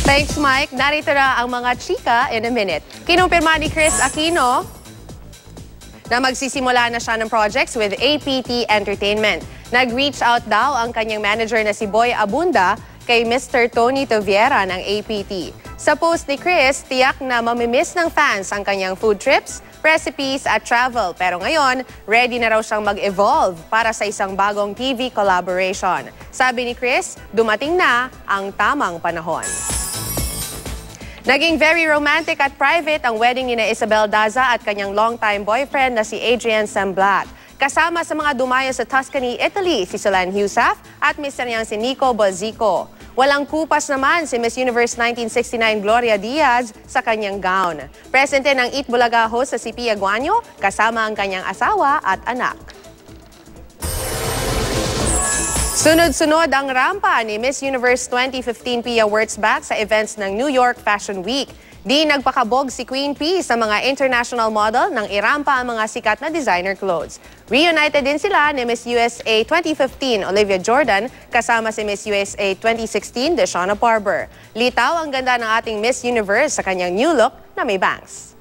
Thanks, Mike. Narito na ang mga chika in a minute. Kinumpirma ni Chris Aquino na magsisimula na siya ng projects with APT Entertainment. Nag-reach out daw ang kanyang manager na si Boy Abunda kay Mr. Tony Toviera ng APT. Sa post ni Chris, tiyak na mamimiss ng fans ang kanyang food trips, recipes at travel. Pero ngayon, ready na raw siyang mag-evolve para sa isang bagong TV collaboration. Sabi ni Chris, dumating na ang tamang panahon. Naging very romantic at private ang wedding ni Isabel Daza at kanyang longtime boyfriend na si Adrian Samblat. Kasama sa mga dumayo sa Tuscany, Italy, si Solan Heussaff at mister niyang si Nico Balzico. Walang kupas naman si Miss Universe 1969 Gloria Diaz sa kanyang gown. Presente ng Eat Bulaga host sa si Pia Guanyo, kasama ang kanyang asawa at anak. Sunod-sunod ang rampa ni Miss Universe 2015 Pia Wurtzbach sa events ng New York Fashion Week. Di nagpakabog si Queen P sa mga international model nang irampa ang mga sikat na designer clothes. Reunited din sila ni Miss USA 2015 Olivia Jordan kasama si Miss USA 2016 Deshauna Barber. Litaw ang ganda ng ating Miss Universe sa kanyang new look na may bangs.